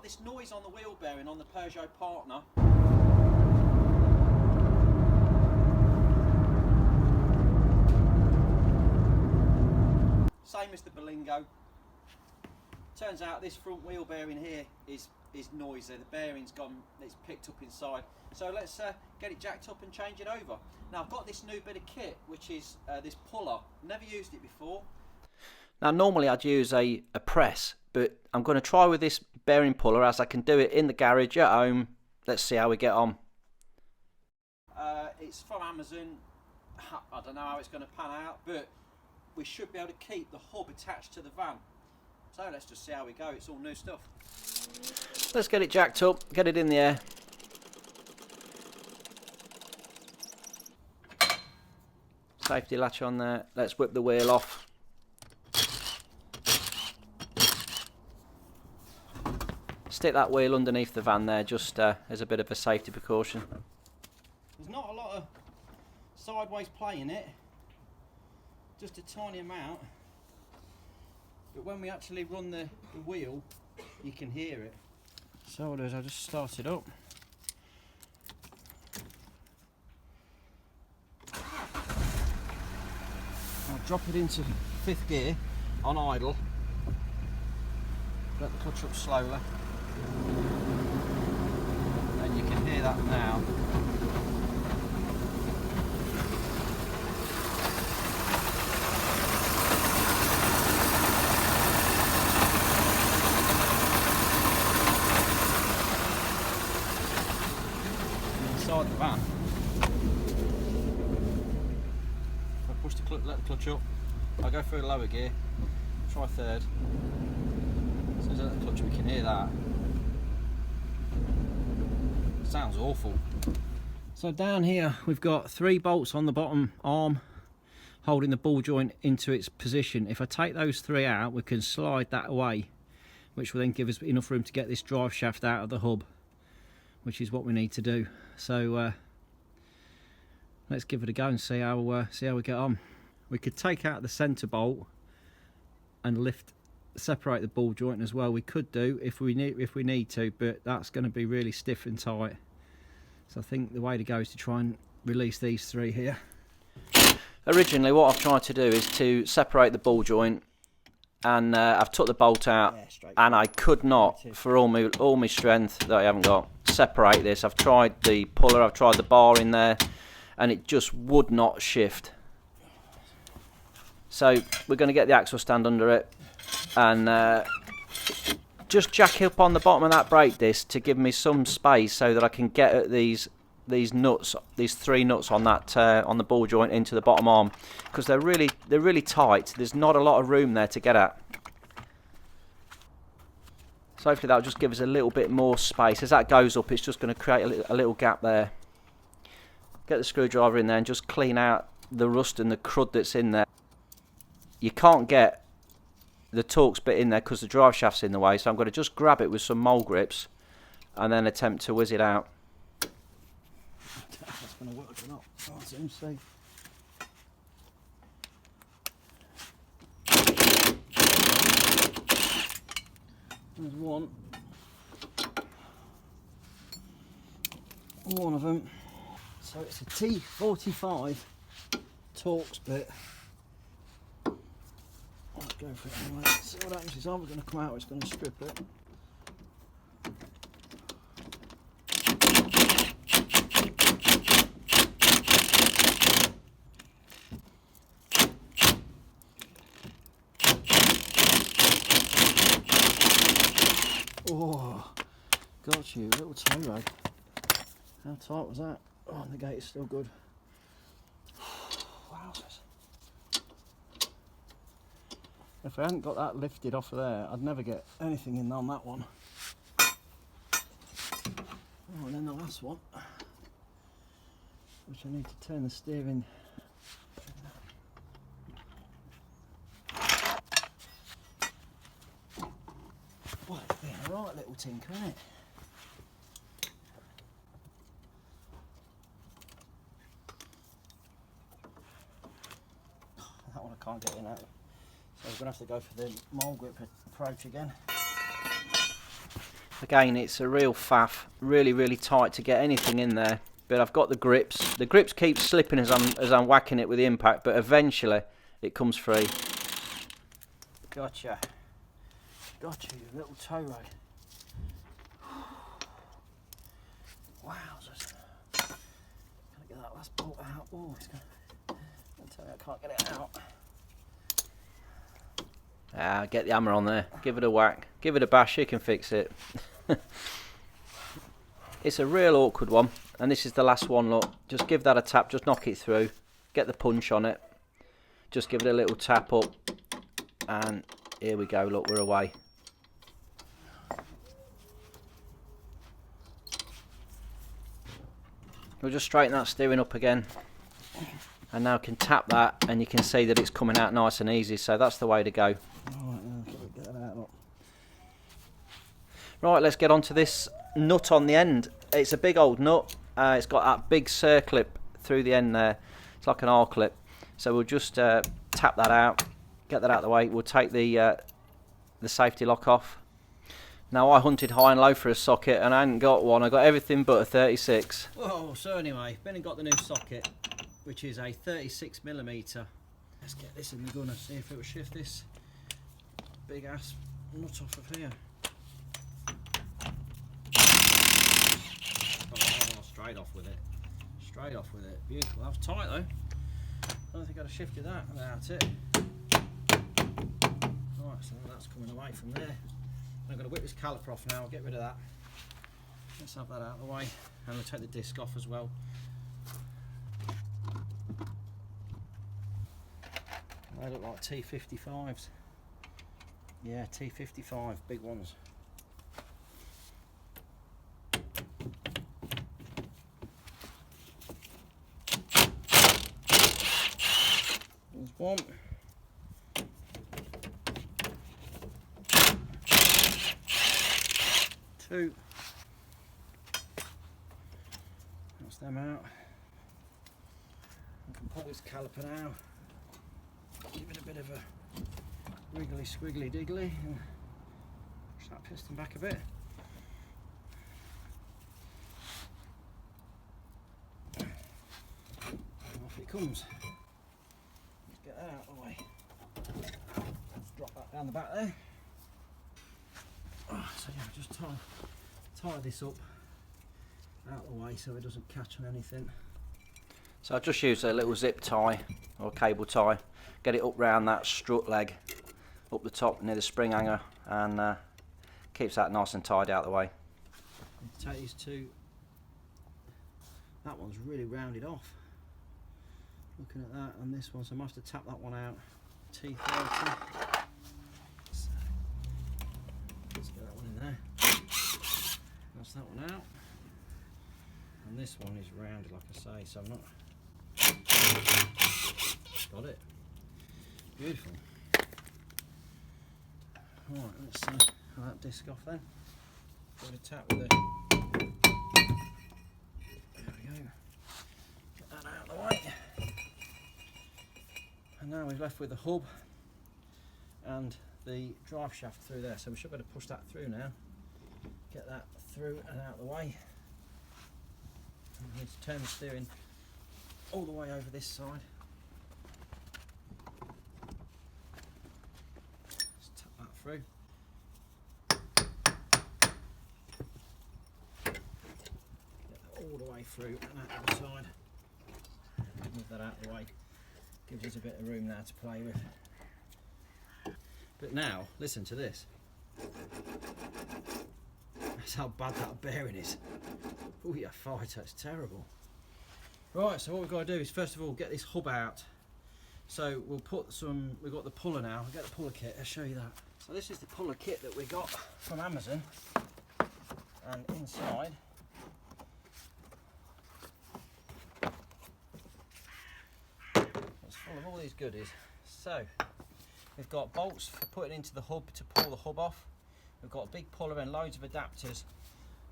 got this noise on the wheel bearing on the Peugeot Partner. Same as the Berlingo. Turns out this front wheel bearing here is noisy. The bearing's gone, it's picked up inside. So let's get it jacked up and change it over. Now I've got this new bit of kit, which is this puller. Never used it before. Now normally I'd use a press, but I'm going to try with this bearing puller as I can do it in the garage at home. Let's see how we get on. It's from Amazon. I don't know how it's going to pan out, but we should be able to keep the hub attached to the van. So let's just see how we go. It's all new stuff. Let's get it jacked up, get it in the air. Safety latch on there. Let's whip the wheel off. Stick that wheel underneath the van there, just as a bit of a safety precaution. There's not a lot of sideways play in it, just a tiny amount. But when we actually run the wheel, you can hear it. So what I'll do is I'll just start it up. I'll drop it into 5th gear on idle. Let the clutch up slowly. And you can hear that now. Inside the van, if I push the clutch, let the clutch up, I go through the lower gear, try 3rd. As soon as I let the clutch up, we can hear that. It sounds awful. So down here we've got 3 bolts on the bottom arm holding the ball joint into its position. If I take those 3 out, we can slide that away, which will then give us enough room to get this drive shaft out of the hub, which is what we need to do. So let's give it a go and see how we get on. We could take out the centre bolt and separate the ball joint as well. We could do if we need to, but that's going to be really stiff and tight. So I think the way to go is to try and release these 3 here. Originally what I've tried to do is to separate the ball joint, and I've took the bolt out, and I could not, for all my strength that I haven't got, separate this. I've tried the puller, I've tried the bar in there, and it just would not shift. So we're going to get the axle stand under it and just jack up on the bottom of that brake disc to give me some space so that I can get at these nuts, these 3 nuts on that on the ball joint into the bottom arm, because they're really tight. There's not a lot of room there to get at. So hopefully that'll just give us a little bit more space. As that goes up, it's just going to create a little gap there. Get the screwdriver in there and just clean out the rust and the crud that's in there. You can't get the Torx bit in there because the drive shaft's in the way, so I'm going to just grab it with some mole grips and then attempt to whiz it out. That's going to work or not. I'll soon see. There's one of them. So it's a T45 Torx bit. Let's go for it anyway. See what happens. It's either going to come out or it's going to strip it. Oh, got you, little tow rag. How tight was that? Oh, and the gate is still good. Wowzers. If I hadn't got that lifted off of there, I'd never get anything in on that one. Oh, and then the last one, which I need to turn the steering. Well, it's been a right little tinker, isn't it? That one I can't get in out. So we're going to have to go for the mole grip approach again. Again, it's a real faff, really tight to get anything in there. But I've got the grips. The grips keep slipping as I'm whacking it with the impact, but eventually it comes free. Gotcha. Gotcha, you little tow rag. Wowzers. Gotta get that last bolt out. Oh, it's gonna... I'll tell you, I can't get it out. Ah, get the hammer on there. Give it a whack. Give it a bash, you can fix it. It's a real awkward one, and this is the last one. Look, just give that a tap, just knock it through, get the punch on it, just give it a little tap up, and here we go. Look, we're away. We'll just straighten that steering up again, and now can tap that, and you can see that it's coming out nice and easy. So that's the way to go. Right, let's get on to this nut on the end. It's a big old nut. It's got that big circlip through the end there. It's like an R-clip. So we'll just tap that out, get that out of the way. We'll take the safety lock off. Now, I hunted high and low for a socket, and I hadn't got one. I got everything but a 36. Whoa, so anyway, Ben and got the new socket, which is a 36mm. Let's get this in the gunner, see if it will shift this big ass nut off of here. Oh, straight off with it. Straight off with it. Beautiful. That was tight though. I don't think I'd have shifted that. That's it. Right, so that's coming away from there. I'm going to whip this caliper off now. I'll get rid of that. Let's have that out of the way. And we'll take the disc off as well. They look like T55s. Yeah, T55, big ones. There's one. Two. That's them out. I can pull this caliper now. Give it a bit of a wiggly squiggly diggly and push that piston back a bit. And off it comes. Let's get that out of the way. Let's drop that down the back there. So yeah, just tie this up out of the way so it doesn't catch on anything. So I just use a little zip tie or cable tie, get it up round that strut leg, up the top near the spring hanger, and keeps that nice and tied out of the way. Take these two. That one's really rounded off. Looking at that, and this one, so I must have tapped that one out. T30. So, let's get that one in there. That's that one out. And this one is rounded, like I say, so I'm not. Got it. Beautiful. Right, let's have that disc off then. Give it a tap with it. There we go. Get that out of the way. And now we're left with the hub and the drive shaft through there. So we should be able to push that through now. Get that through and out of the way. And we need to turn the steering all the way over this side. Just tap that through. Get that all the way through and out the side. Move that out of the way. Gives us a bit of room now to play with. But now, listen to this. That's how bad that bearing is. Oh yeah, fighter, it's terrible. Right, so what we've got to do is first of all get this hub out. So we'll put some, we've got the puller now, I'll get the puller kit, I'll show you that. So this is the puller kit that we got from Amazon. And inside, it's full of all these goodies. So, we've got bolts for putting into the hub to pull the hub off. We've got a big puller and loads of adapters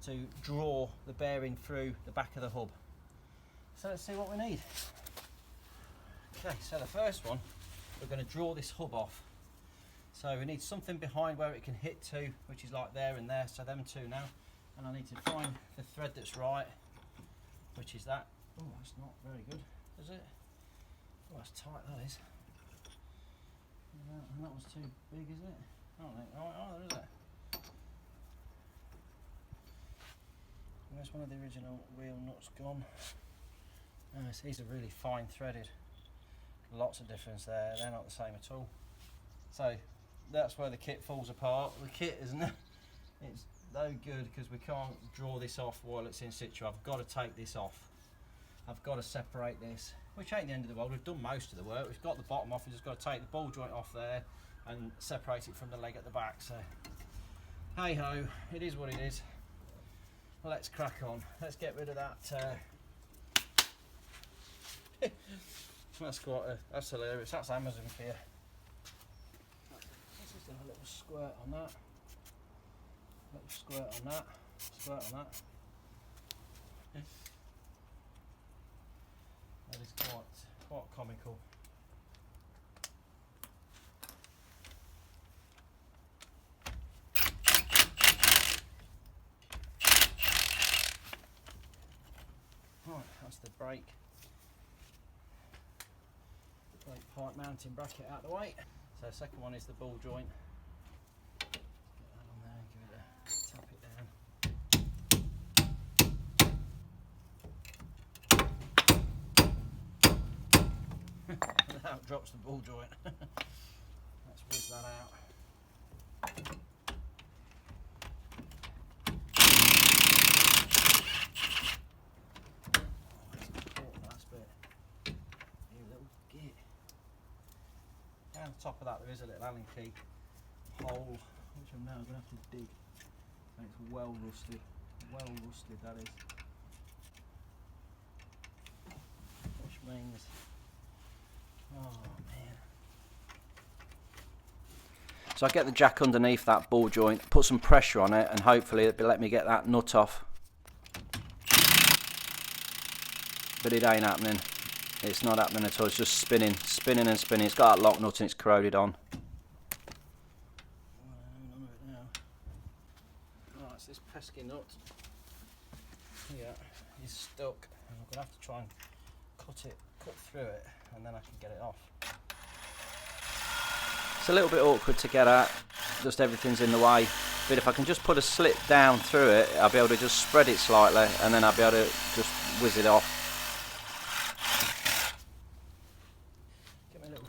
to draw the bearing through the back of the hub. So let's see what we need. Okay, so the first one, we're going to draw this hub off. So we need something behind where it can hit to, which is like there and there, so them two now. And I need to find the thread that's right, which is that. Oh, that's not very good, is it? Oh, that's tight, that is. And that was too big, is it? I don't think, oh, there is it. Where's one of the original wheel nuts gone? Oh, these are really fine threaded. Lots of difference there, they're not the same at all. So that's where the kit falls apart. The kit isn't it? It's no good because we can't draw this off while it's in situ. I've got to take this off. I've got to separate this, which ain't the end of the world. We've done most of the work. We've got the bottom off. We've just got to take the ball joint off there and separate it from the leg at the back. So hey ho, it is what it is. Let's crack on. Let's get rid of that. That's hilarious. That's Amazon for you. Let's just have a little squirt on that. Little squirt on that. Squirt on that. That is quite comical. Right, that's the brake pipe mounting bracket out of the way. So the second one is the ball joint. Get that on there, give it a tap it down. Out drops the ball joint. Let's whiz that out. Down the top of that there is a little Allen key hole, which I'm now going to have to dig. And it's well rusted that is. Which means, oh man. So I get the jack underneath that ball joint, put some pressure on it, and hopefully it'll let me get that nut off. But it ain't happening. It's not happening at all, it's just spinning and spinning. It's got that lock nut and it's corroded on. Right, it's this pesky nut here is stuck, and I'm going to have to try and cut through it, and then I can get it off. It's a little bit awkward to get at, just everything's in the way, but if I can just put a slit down through it, I'll be able to just spread it slightly, and then I'll be able to just whiz it off.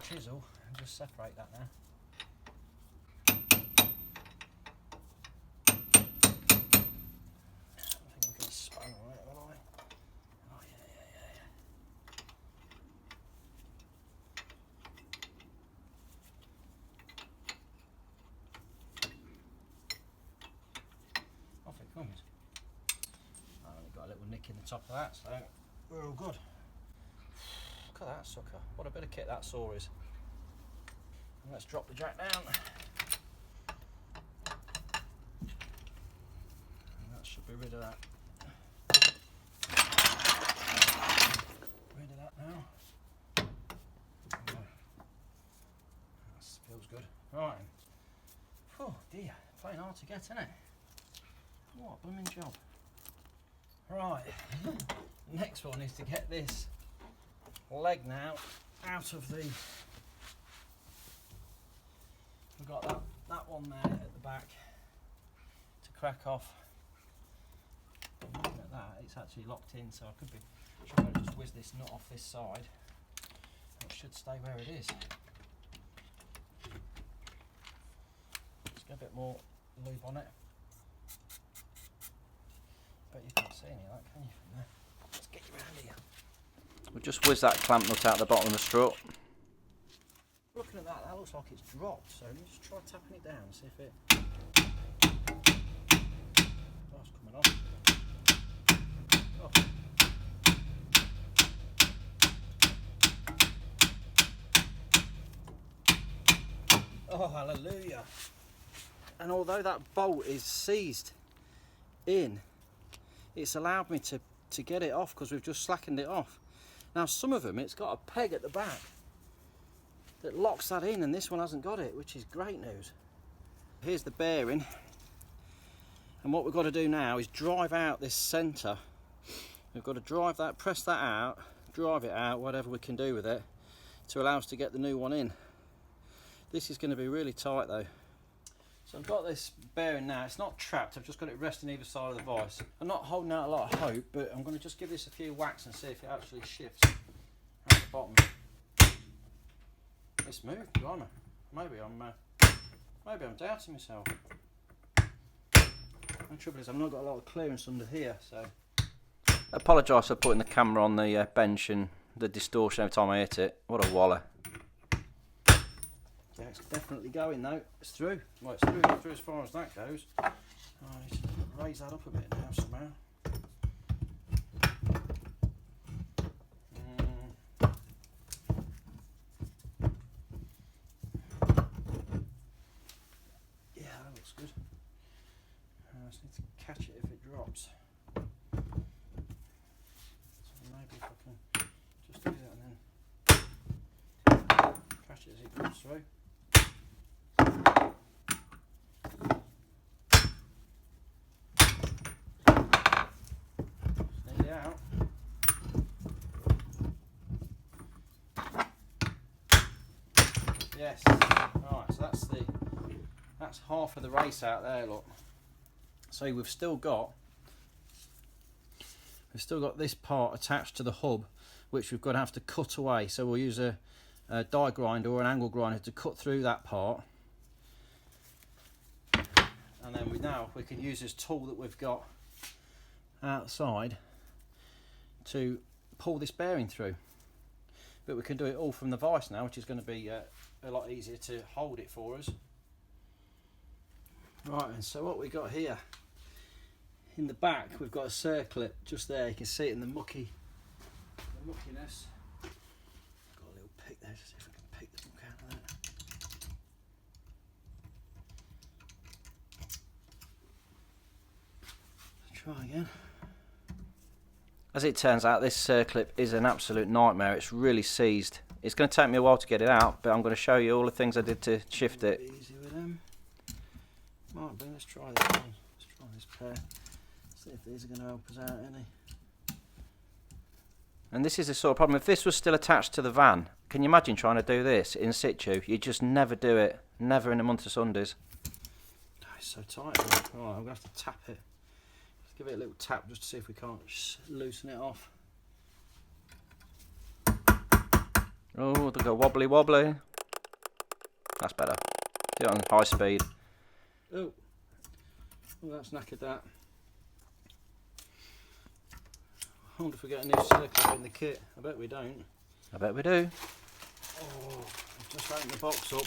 Chisel and just separate that now. I think I'm getting spun on it, am I? Oh yeah. Off it comes. I've only got a little nick in the top of that, so we're all good. Look at that sucker. What a bit of kit that saw is. And let's drop the jack down. And that should be rid of that. Rid of that now. That feels good. Right. Oh dear, playing hard to get, isn't it? What a blooming job. Right. Next one is to get this leg now out of the, we've got that one there at the back to crack off. Looking at that, it's actually locked in, so I should be able to just whiz this nut off this side and it should stay where it is. Just get a bit more lube on it. But you can't see any of that, can you, from there? Let's get you around here. We'll just whiz that clamp nut out the bottom of the strut. Looking at that, that looks like it's dropped, so let's just try tapping it down, see if it... Oh, it's coming off. Oh, hallelujah. And although that bolt is seized in, it's allowed me to get it off because we've just slackened it off. Now some of them, it's got a peg at the back. that locks that in, and this one hasn't got it, which is great news. Here's the bearing, and what we've got to do now is drive out this centre. We've got to drive that, press that out, drive it out, whatever we can do with it, to allow us to get the new one in. This is going to be really tight though. So I've got this bearing now, it's not trapped, I've just got it resting either side of the vise. I'm not holding out a lot of hope, but I'm going to just give this a few whacks and see if it actually shifts at the bottom. It's moved, blimey. Maybe I'm doubting myself. The trouble is I've not got a lot of clearance under here, so. I apologise for putting the camera on the bench and the distortion every time I hit it. What a waller. Yeah, it's definitely going though. It's through. Well, it's through as far as that goes. Oh, I need to raise that up a bit now somehow. Yeah, that looks good. I just need to catch it if it drops. So maybe if I can just do that and then catch it as it comes through. Out. Yes. Right, so that's half of the race out there, look. So we've still got this part attached to the hub, which we've got to have to cut away. So we'll use a die grinder or an angle grinder to cut through that part. And then we can use this tool that we've got outside to pull this bearing through, but we can do it all from the vise now, which is going to be a lot easier to hold it for us. Right, and so what we got here in the back, we've got a circlip just there. You can see it in the muckiness. Got a little pick there, just see if we can pick the muck out of that. Try again. As it turns out, this circlip is an absolute nightmare. It's really seized. It's going to take me a while to get it out, but I'm going to show you all the things I did to shift it. Easy with them. Might be. Let's try this one. Let's try this pair. See if these are going to help us out any. And this is the sort of problem. If this was still attached to the van, can you imagine trying to do this in situ? You just never do it. Never in a month of Sundays. Oh, it's so tight. Right, I'm going to have to tap it. Give it a little tap just to see if we can't loosen it off. Oh, they go wobbly wobbly. That's better. Do it on high speed. Oh, that's knackered that. I wonder if we get a new circlip in the kit. I bet we don't. I bet we do. Oh, I've just opened the box up.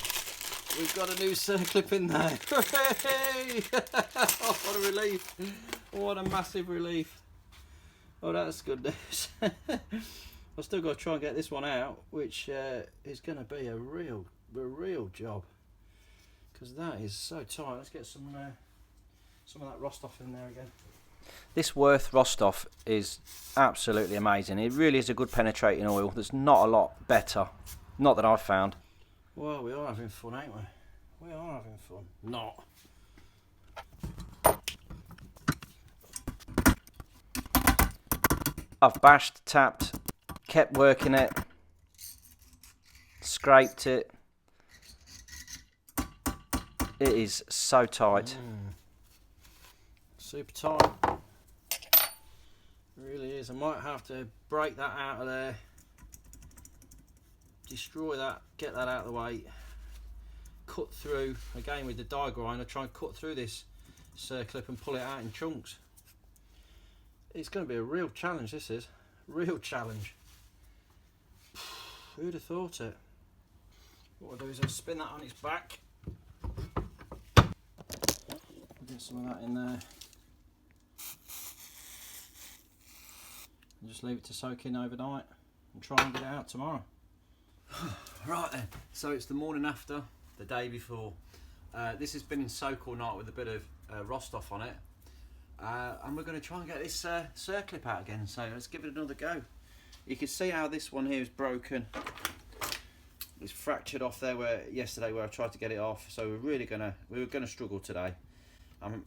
We've got a new circlip in there. Hooray! What a relief. What a massive relief. Oh, that's good news. I've still got to try and get this one out, which is going to be a real job, because that is so tight. Let's get some of that Rostov in there again. This Worth Rostov is absolutely amazing. It really is a good penetrating oil. There's not a lot better, not that I've found. Well, we are having fun, ain't we? We are having fun. Not. I've bashed, tapped, kept working it, scraped it. It is so tight. Super tight. It really is. I might have to break that out of there, destroy that, get that out of the way, cut through again with the die grinder, try and cut through this circlip and pull it out in chunks. It's going to be a real challenge, this is. Real challenge. Who'd have thought it? What I'll do is I'll spin that on its back. Get some of that in there. And just leave it to soak in overnight and try and get it out tomorrow. Right then, so it's the morning after, the day before. This has been in soak all night with a bit of Rostov on it. And we're going to try and get this circlip out again, so let's give it another go. You can see how this one here is broken. It's fractured off there where yesterday where I tried to get it off. So we're gonna struggle today. I'm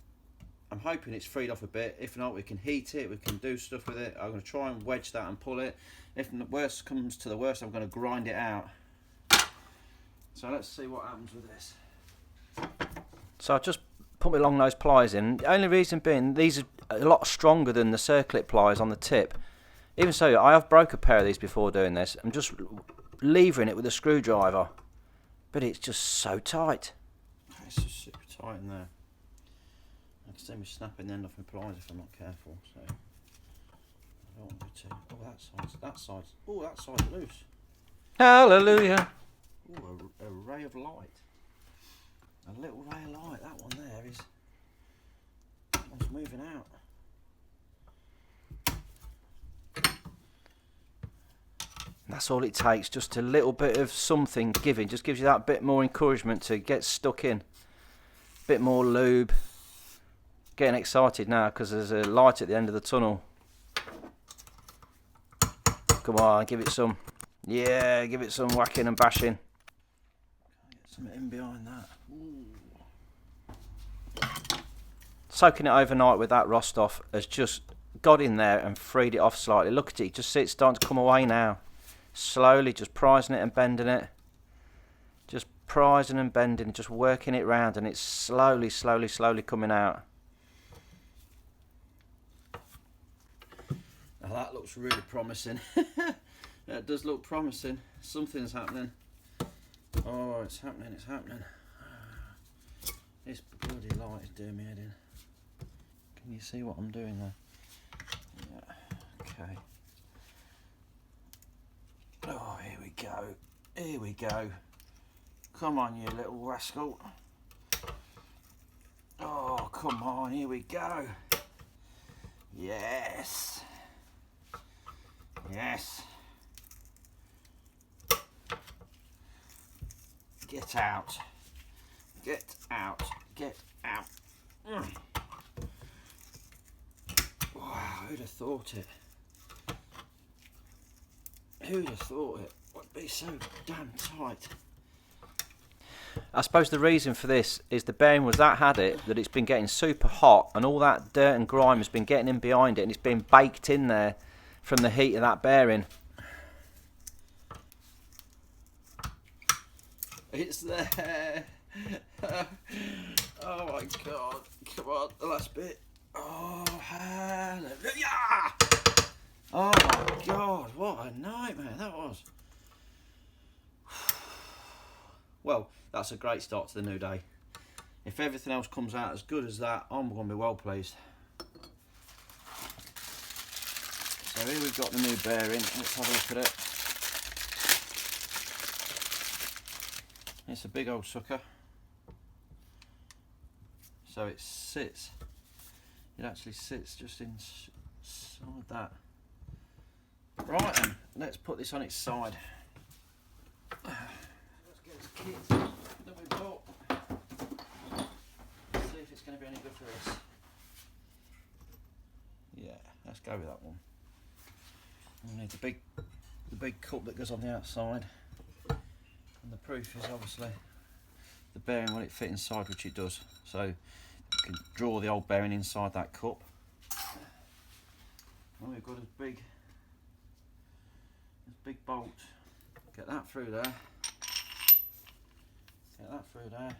hoping it's freed off a bit. If not, we can heat it, we can do stuff with it. I'm going to try and wedge that and pull it. If the worst comes to the worst, I'm going to grind it out. So let's see what happens with this. So I've just put my long nose pliers in. The only reason being, these are a lot stronger than the circlip pliers on the tip. Even so, I have broke a pair of these before doing this. I'm just levering it with a screwdriver. But it's just so tight. It's just super tight in there. I can see me snapping the end off my pliers if I'm not careful. So I don't want to. Oh, that side's loose. Hallelujah. Oh, a ray of light. A little ray of light. That one there is. That one's moving out. That's all it takes. Just a little bit of something giving. Just gives you that bit more encouragement to get stuck in. Bit more lube. Getting excited now because there's a light at the end of the tunnel. Come on, give it some. Yeah, give it some whacking and bashing. Get something in behind that. Ooh. Soaking it overnight with that Rostov has just got in there and freed it off slightly. Look at it, just see it starting to come away now. Slowly, just prising it and bending it. Just prising and bending, just working it round, and it's slowly coming out. Now that looks really promising. That does look promising. Something's happening. Oh, it's happening, it's happening. This bloody light is doing me head in. Can you see what I'm doing there? Yeah, okay. Oh, here we go. Here we go. Come on, you little rascal. Oh, come on, here we go. Yes. Yes. Get out. Get out. Get out. Wow, who'd have thought it? Who'd have thought it would be so damn tight? I suppose the reason for this is the bearing was had it that it's been getting super hot and all that dirt and grime has been getting in behind it and it's been baked in there from the heat of that bearing. It's there. Oh my god. Come on, the last bit. Oh, hallelujah! Oh my god, what a nightmare that was. Well, that's a great start to the new day. If everything else comes out as good as that, I'm going to be well pleased. So here we've got the new bearing. Let's have a look at it. It's a big old sucker. So it sits. It actually sits just inside that. Right then, let's put this on its side. Let's get this kit that we bought. Let's see if it's going to be any good for us. Yeah, let's go with that one. We need the big cup that goes on the outside. And the proof is obviously the bearing when it fits inside, which it does. So you can draw the old bearing inside that cup. And we've got this big bolt. Get that through there. Get that through there.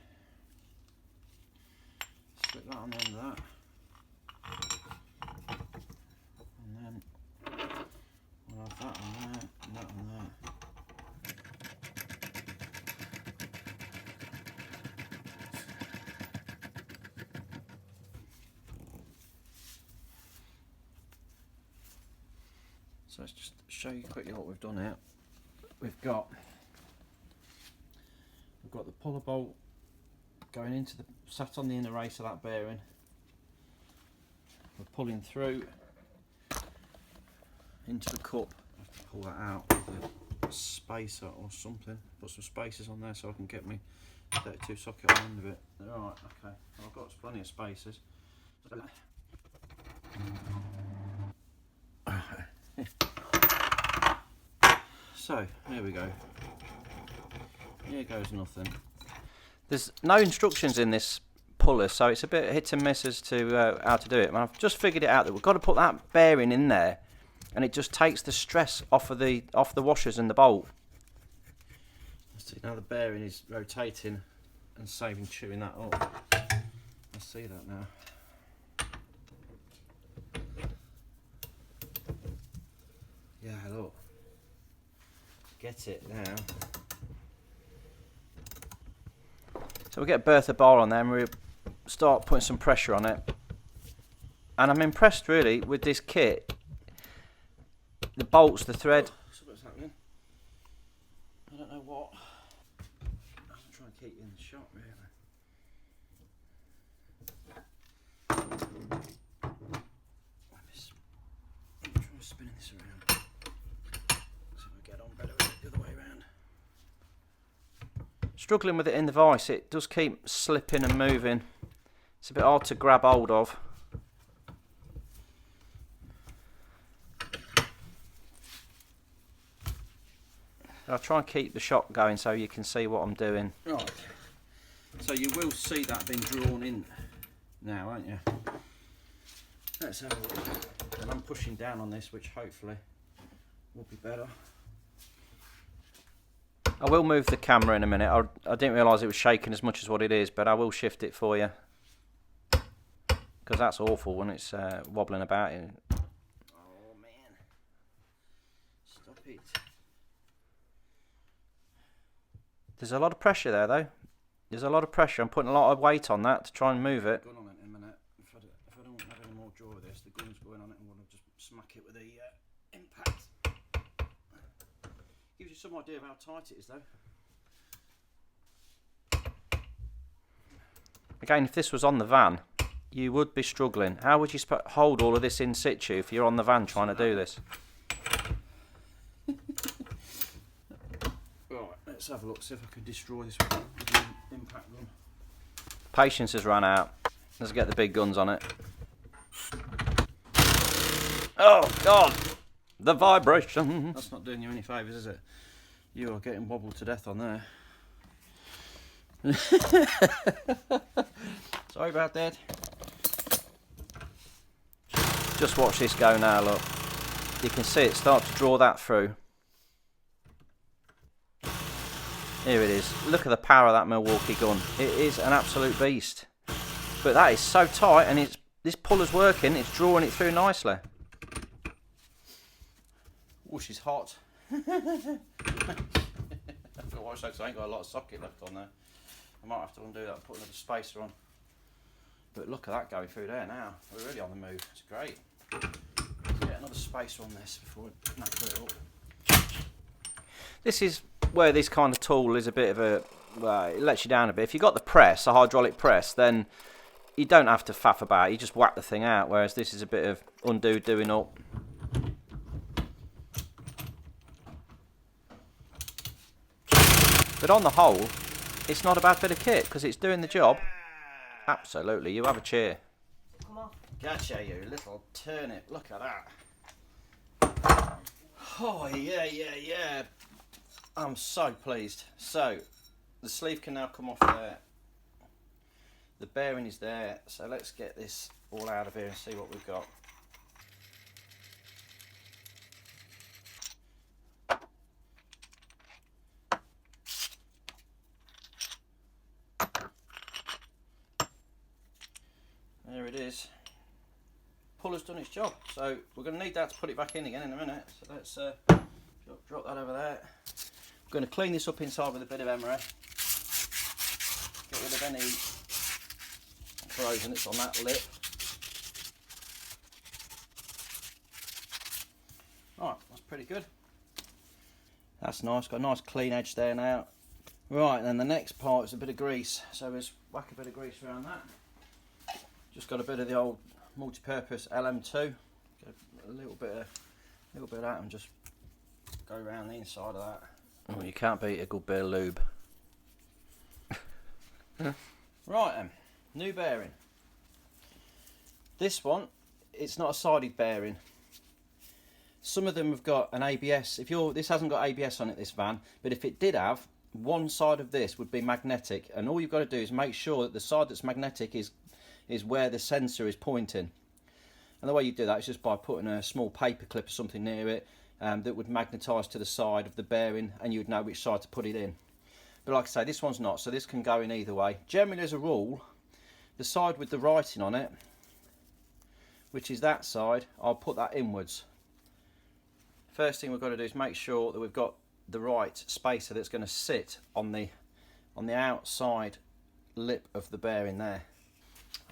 Slip that on the end of that. And then we'll have that on there and that on there. So let's just show you quickly what we've done here. We've got the puller bolt going into sat on the inner race of that bearing. We're pulling through into the cup. I have to pull that out with a spacer or something. Put some spacers on there so I can get my 32 socket on the end of it. Right, okay. I've got plenty of spacers. So here we go. Here goes nothing. There's no instructions in this puller, so it's a bit hit and miss as to how to do it. And I've just figured it out that we've got to put that bearing in there, and it just takes the stress off the washers and the bolt. See, now the bearing is rotating and saving chewing that up. I see that now. Yeah, look. Get it now. So we get Bertha bar on there and we start putting some pressure on it. And I'm impressed really with this kit. The bolts, the thread. Something's happening. I don't know what. I'm trying to keep you in the shot really. I'm trying to spin this around. See if I get on better with it the other way around. Struggling with it in the vise, it does keep slipping and moving. It's a bit hard to grab hold of. I'll try and keep the shot going so you can see what I'm doing. Right. So you will see that being drawn in now, won't you? Let's have a look. And I'm pushing down on this, which hopefully will be better. I will move the camera in a minute. I didn't realise it was shaking as much as what it is, but I will shift it for you. Because that's awful when it's wobbling about. Oh man. Stop it. There's a lot of pressure there though. There's a lot of pressure. I'm putting a lot of weight on that to try and move it. Gun on it in a minute. If I don't have any more jaw of this, the gun's going on it and I'm going to just smack it with the impact. Gives you some idea of how tight it is though. Again, if this was on the van, you would be struggling. How would you hold all of this in situ if you're on the van trying to do this? Right, let's have a look, see if I can destroy this with the impact gun. Patience has run out. Let's get the big guns on it. Oh God! The vibration! That's not doing you any favours, is it? You are getting wobbled to death on there. Sorry about that. Just watch this go now, look. You can see it start to draw that through. Here it is. Look at the power of that Milwaukee gun. It is an absolute beast. But that is so tight, and this puller's working. It's drawing it through nicely. Oh, she's hot. I've got to watch that because I ain't got a lot of socket left on there. I might have to undo that and put another spacer on. But look at that going through there now. We're really on the move. It's great. Get another spacer on this before we knacker it up. This is where this kind of tool is a bit of a... well, it lets you down a bit. If you've got the press, a hydraulic press, then you don't have to faff about. You just whack the thing out, whereas this is a bit of undo, doing up. But on the whole, it's not a bad bit of kit because it's doing the job. Absolutely, you have a cheer. Come on. Gotcha, you little turnip. Look at that. Oh, yeah. I'm so pleased. So, the sleeve can now come off there. The bearing is there. So let's get this all out of here and see what we've got. There it is. Puller's done its job, so we're going to need that to put it back in again in a minute. So let's drop that over there. I'm going to clean this up inside with a bit of emery. Get rid of any corrosion that's on that lip. Right, that's pretty good. That's nice, got a nice clean edge there now. Right, then the next part is a bit of grease. So let's whack a bit of grease around that. Just got a bit of the old multi-purpose LM2. Get a little bit of that and just go around the inside of that. Oh, you can't beat a good bit of lube. Right then, new bearing. This one, it's not a sided bearing. Some of them have got an ABS. This hasn't got ABS on it, this van, but if it did have, one side of this would be magnetic, and all you've got to do is make sure that the side that's magnetic is where the sensor is pointing. And the way you do that is just by putting a small paper clip or something near it that would magnetise to the side of the bearing, and you would know which side to put it in. But like I say, this one's not, so this can go in either way. Generally, as a rule, the side with the writing on it, which is that side, I'll put that inwards. First thing we've got to do is make sure that we've got the right spacer that's going to sit on the outside lip of the bearing there.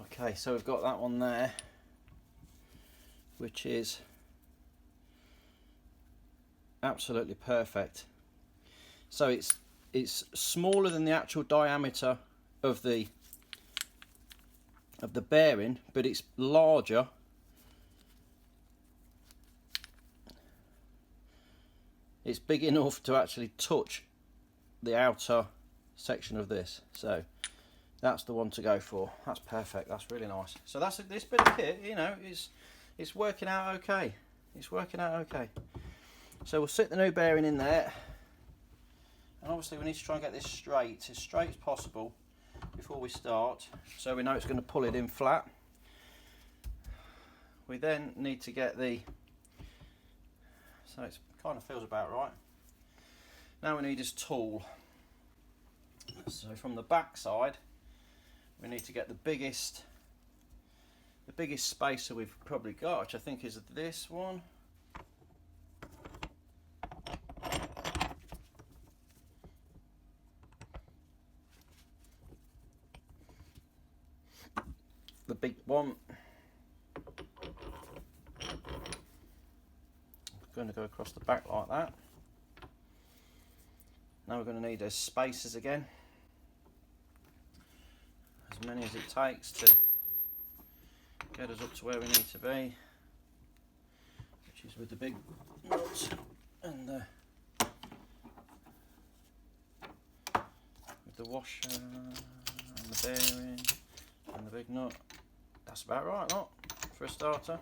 Okay, so we've got that one there, which is absolutely perfect. So it's smaller than the actual diameter of the bearing, but it's larger. It's big enough to actually touch the outer section of this. So that's the one to go for. That's perfect. That's really nice. So that's this bit of kit, you know, it's working out okay. It's working out okay. So we'll sit the new bearing in there, and obviously we need to try and get this straight as possible before we start, so we know it's going to pull it in flat. We then need to get so it kind of feels about right. Now we need this tool. So from the back side, we need to get the biggest spacer we've probably got, which I think is this one. The big one. Going to go across the back like that. Now we're going to need those spacers again, as many as it takes to get us up to where we need to be, which is with the big nuts and with the washer and the bearing and the big nut. That's about right, not for a starter.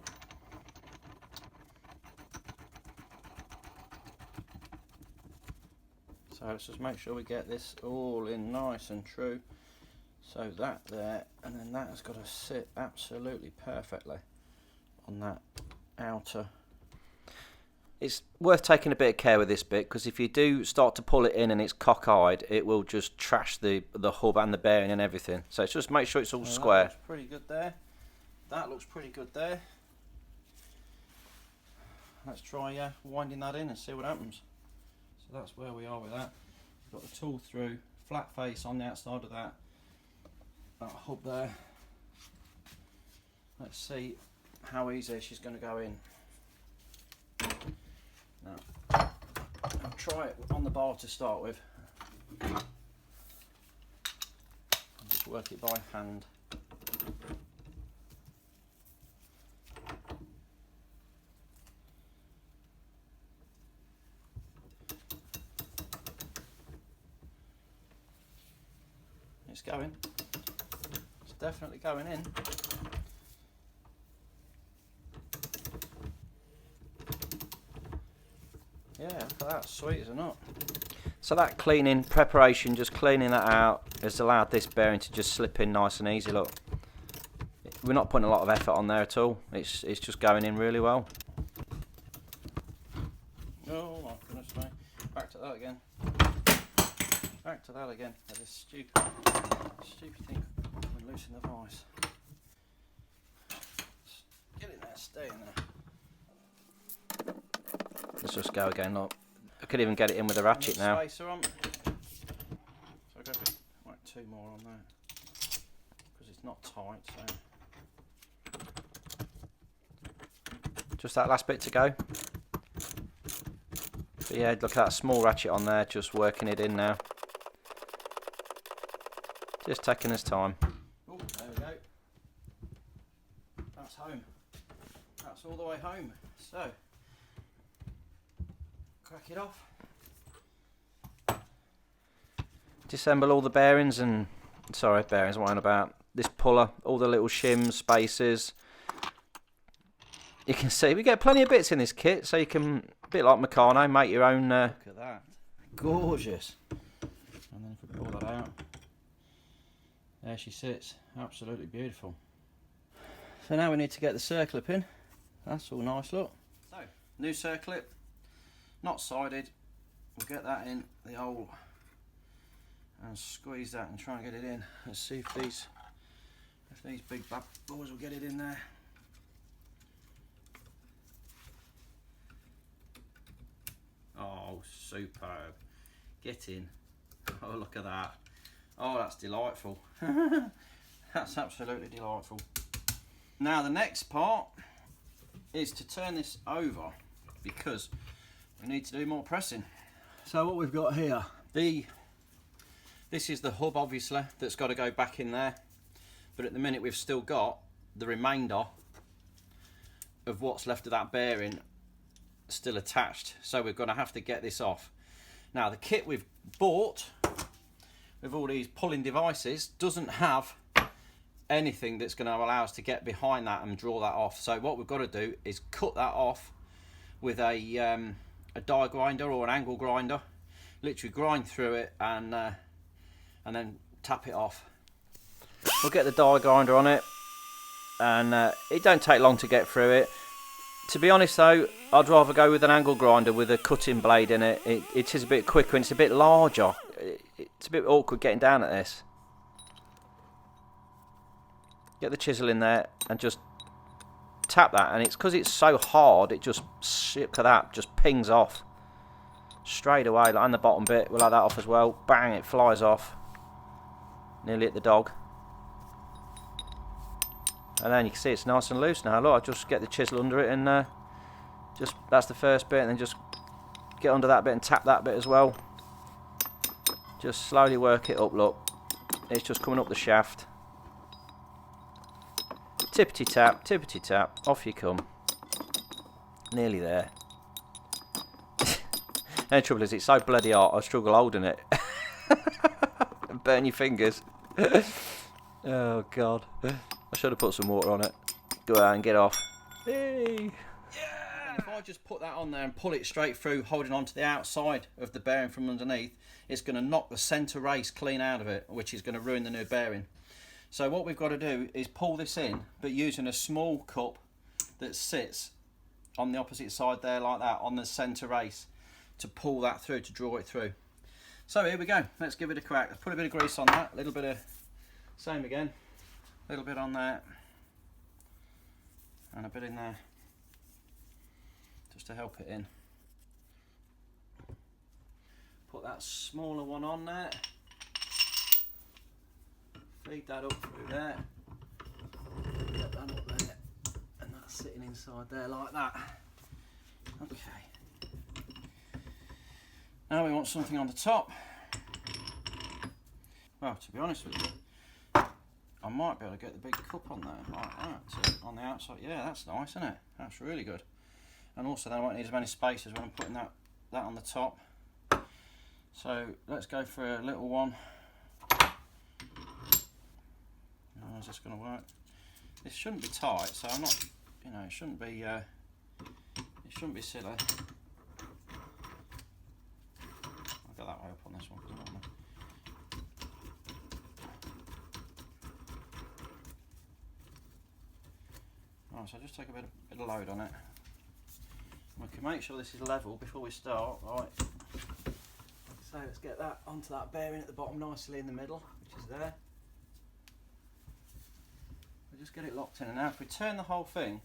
So let's just make sure we get this all in nice and true. So that there, and then that has got to sit absolutely perfectly on that outer. It's worth taking a bit of care with this bit, because if you do start to pull it in and it's cockeyed, it will just trash the hub and the bearing and everything. So just make sure it's all square. That looks pretty good there. That looks pretty good there. Let's try winding that in and see what happens. So that's where we are with that. We've got the tool through, flat face on the outside of that hub there. Let's see how easy she's going to go in. Now, I'll try it on the bar to start with. I'll just work it by hand. It's going. It's definitely going in. Yeah, look at that, sweet as a nut. So that cleaning preparation, just cleaning that out, has allowed this bearing to just slip in nice and easy. Look, we're not putting a lot of effort on there at all. It's just going in really well. Oh my goodness me! Back to that again. Back to that again. This stupid thing. We're loosening the vise. Get in there, stay in there. Let's just go again. Look, I could even get it in with a ratchet now. Spacer on. So I'll go for like 2 more on there, because it's not tight. So just that last bit to go. But yeah, look at that small ratchet on there, just working it in now. Just taking his time. Oh, there we go. That's home. That's all the way home. So, crack it off. Disassemble all the bearings and, sorry, bearings, what I'm on about. This puller, all the little shims, spacers. You can see we get plenty of bits in this kit, so you can, a bit like Meccano, make your own. Look at that. Gorgeous. And then if we pull that out, there she sits, absolutely beautiful. So now we need to get the circlip in. That's all nice, look. So, new circlip, not sided. We'll get that in the hole and squeeze that and try and get it in. Let's see if these big bad boys will get it in there. Oh, superb. Get in. Oh, look at that. Oh, that's delightful. That's absolutely delightful. Now the next part is to turn this over because we need to do more pressing. So what we've got here, this is the hub obviously that's got to go back in there, but at the minute we've still got the remainder of what's left of that bearing still attached, so we're going to have to get this off. Now the kit we've bought with all these pulling devices doesn't have anything that's going to allow us to get behind that and draw that off, so what we've got to do is cut that off with a die grinder or an angle grinder, literally grind through it and then tap it off. We'll get the die grinder on it, and it don't take long to get through it. To be honest though, I'd rather go with an angle grinder with a cutting blade in it. It is a bit quicker and it's a bit larger. It's a bit awkward getting down at this. Get the chisel in there and just tap that, and it's because it's so hard, it just, look at that, just pings off straight away. Like on the bottom bit, we'll have that off as well. Bang, it flies off. Nearly hit the dog. And then you can see it's nice and loose now. Look, I just get the chisel under it and just, that's the first bit, and then just get under that bit and tap that bit as well. Just slowly work it up, look. It's just coming up the shaft. Tippity tap, off you come. Nearly there. The trouble is, it's so bloody hot, I struggle holding it. And burn your fingers. Oh God. I should have put some water on it. Go out and get off. Hey. Yeah! If I just put that on there and pull it straight through, holding on to the outside of the bearing from underneath, it's going to knock the centre race clean out of it, which is going to ruin the new bearing. So what we've got to do is pull this in, but using a small cup that sits on the opposite side there like that, on the centre race, to pull that through, to draw it through. So here we go, let's give it a crack. Let's put a bit of grease on that, a little bit of, same again, a little bit on there, and a bit in there, just to help it in. Put that smaller one on there. Feed that up through there. Get that up there. And that's sitting inside there like that. Okay. Now we want something on the top. Well, to be honest with you, I might be able to get the big cup on there like that, on the outside. Yeah, that's nice, isn't it? That's really good. And also then I won't need as many spaces when I'm putting that on the top. So let's go for a little one. How's this going to work? This shouldn't be tight, so I'm not, you know, it shouldn't be silly. I'll go that way up on this one. Right, so just take a bit of load on it. We can make sure this is level before we start. Right. So let's get that onto that bearing at the bottom nicely in the middle, which is there. We'll just get it locked in, and now if we turn the whole thing,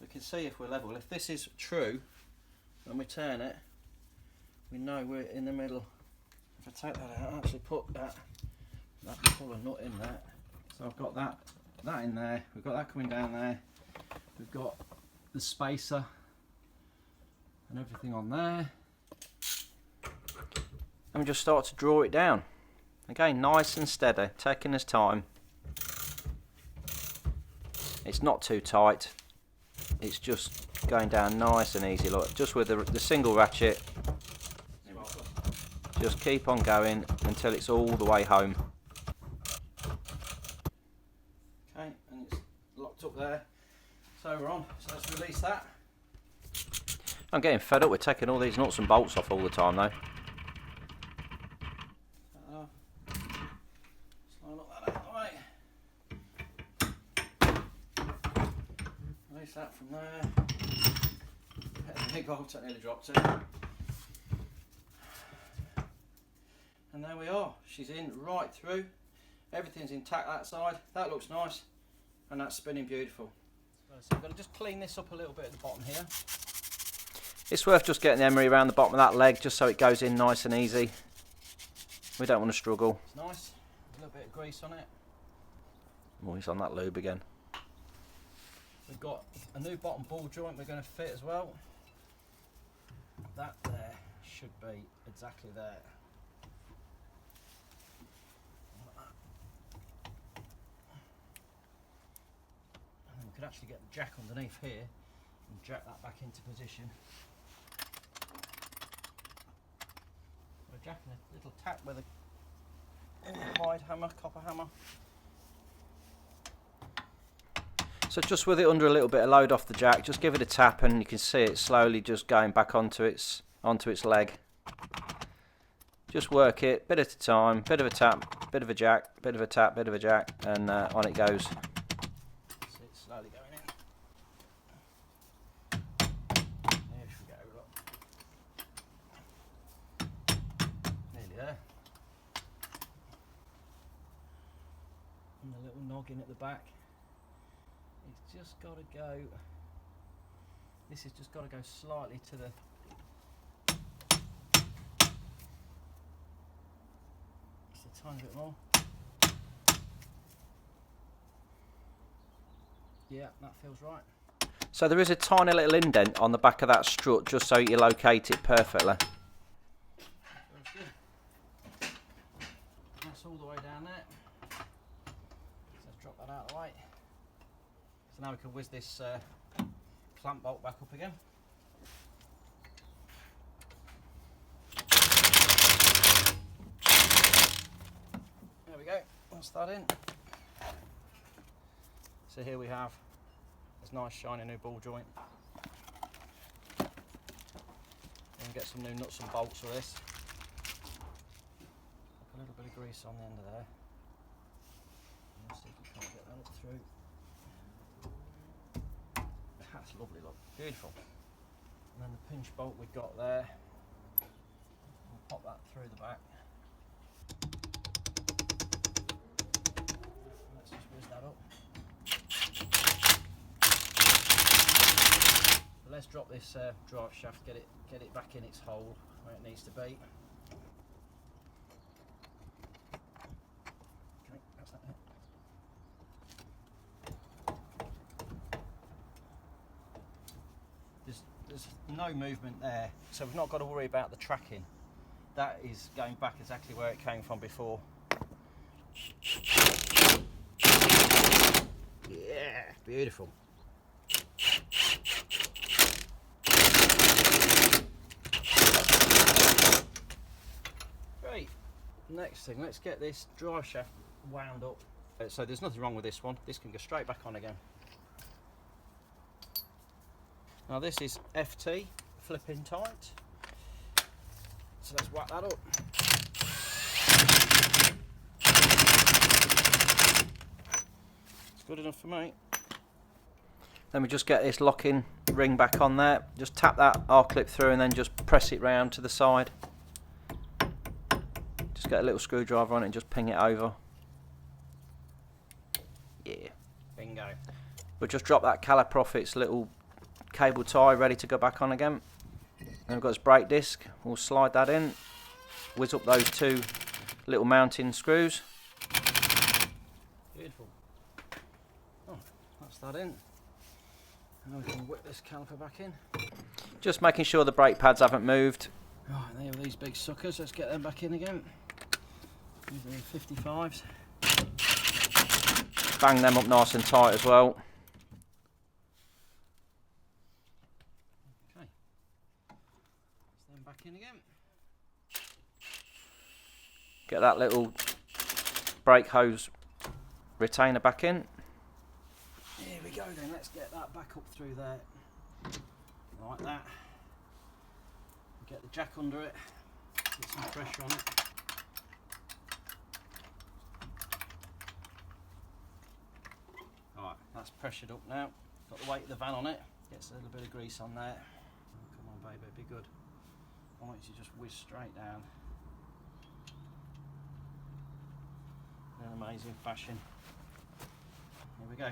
we can see if we're level. If this is true, when we turn it, we know we're in the middle. If I take that out, I'll actually put that pull a nut in there. So I've got that in there, we've got that coming down there, we've got the spacer and everything on there. And we just start to draw it down. Again, nice and steady, taking his time. It's not too tight, it's just going down nice and easy, look, just with the single ratchet. Just keep on going until it's all the way home. Okay, and it's locked up there, so we're on, so let's release that. I'm getting fed up with taking all these nuts and bolts off all the time though. Release that from there. The big bolt that nearly dropped it. And there we are. She's in right through. Everything's intact that side. That looks nice. And that's spinning beautiful. So I'm going to just clean this up a little bit at the bottom here. It's worth just getting the emery around the bottom of that leg just so it goes in nice and easy. We don't want to struggle. It's nice. A little bit of grease on it. Oh, he's on that lube again. We've got a new bottom ball joint we're going to fit as well. That there should be exactly there. And then we could actually get the jack underneath here and jack that back into position. We're jacking a little tap with a wide hammer, copper hammer. So just with it under a little bit of load off the jack, just give it a tap and you can see it slowly just going back onto its leg. Just work it, bit at a time, bit of a tap, bit of a jack, bit of a tap, bit of a jack, and on it goes. See it slowly going in. There she go, look. Nearly there. And the little noggin at the back. It's just got to go, this has just got to go slightly to the, just a tiny bit more. Yeah, that feels right. So there is a tiny little indent on the back of that strut just so you locate it perfectly. Feels good. That's all the way down there. So let's drop that out of the way. So now we can whiz this clamp bolt back up again. There we go, that's that in. So here we have this nice shiny new ball joint. And get some new nuts and bolts for this. Put a little bit of grease on the end of there. And see if we can't get that up through. That's lovely, look, beautiful. And then the pinch bolt we've got there, we'll pop that through the back. Let's just whiz that up. So let's drop this drive shaft, get it back in its hole where it needs to be. Okay, that's that there. There's no movement there, so we've not got to worry about the tracking. That is going back exactly where it came from before. Yeah, beautiful. Great. Next thing, let's get this drive shaft wound up. So there's nothing wrong with this one. This can go straight back on again. Now this is FT, flipping tight. So let's whack that up. It's good enough for me. Then we just get this locking ring back on there. Just tap that R-clip through and then just press it round to the side. Just get a little screwdriver on it and just ping it over. Yeah. Bingo. We'll just drop that caliper off its little cable tie ready to go back on again. Then we've got this brake disc, we'll slide that in, whiz up those two little mounting screws. Beautiful. Oh, that's that in. Now we can whip this caliper back in. Just making sure the brake pads haven't moved. Right, there are these big suckers, let's get them back in again. These are 55s. Bang them up nice and tight as well. Back in again. Get that little brake hose retainer back in. Here we go then, let's get that back up through there. Like that. Get the jack under it, get some pressure on it. Alright, that's pressured up now. Got the weight of the van on it. Gets a little bit of grease on there. Oh, come on, baby, be good. I want you to just whiz straight down in an amazing fashion. Here we go.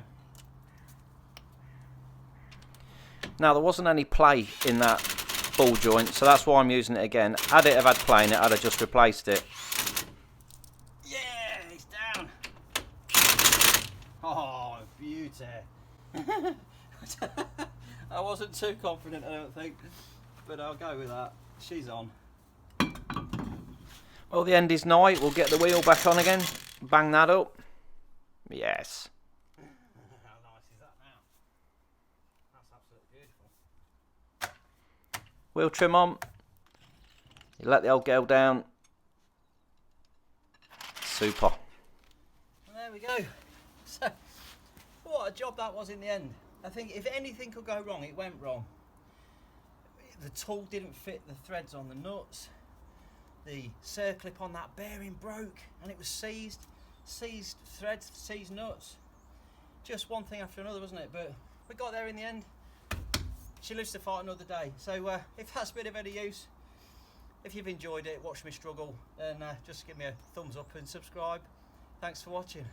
Now, there wasn't any play in that ball joint, so that's why I'm using it again. Had it have had play in it, I'd have just replaced it. Yeah, it's down. Oh, beauty. I wasn't too confident, I don't think, but I'll go with that. She's on. Well, the end is nigh. We'll get the wheel back on again. Bang that up. Yes. How nice is that now? That's absolutely beautiful. Wheel trim on. You let the old girl down. Super. And there we go. So, what a job that was in the end. I think if anything could go wrong, it went wrong. The tool didn't fit the threads on the nuts. The circlip on that bearing broke and it was seized threads, seized nuts. Just one thing after another, wasn't it? But we got there in the end. She lives to fight another day. So if that's been of any use, if you've enjoyed it, watch me struggle, then just give me a thumbs up and subscribe. Thanks for watching.